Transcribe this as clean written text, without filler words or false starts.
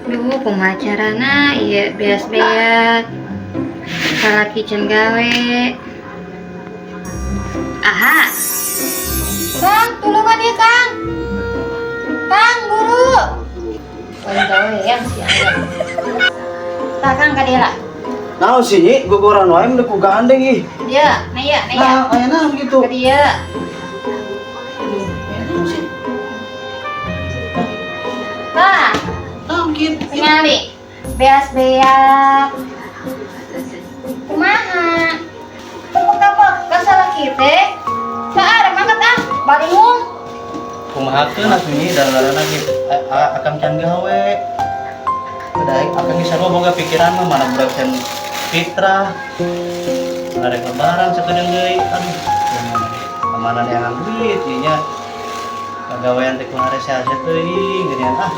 Duh, pemacarana iya beas-beas. Salaki can gawe. Aha. Kang, tulungan ya, Kang. Kang, buru. Gawe ya si ayam. Tak Kang kadela. Naon sih Nyi, guguran wae mendek ku gandeng ih. Dia, naya. Nah, aya naon gitu. Ke dia. Nah, Naon kitu. tingali. Beas-beas. Kumaha? Kapag kasalaki teh. Saar mangkat ah, baringung. Kumahakeun atuh Nyi, dalarana gitu. Akang can gawe. Udah akang geus sarua boga pikiran mah mana budak can fitrah. Arek lebaran sakedeung deui. Aduh. Amanan yang duit ieu nya. Pagawean teh kumaha resa teuing geunian ah.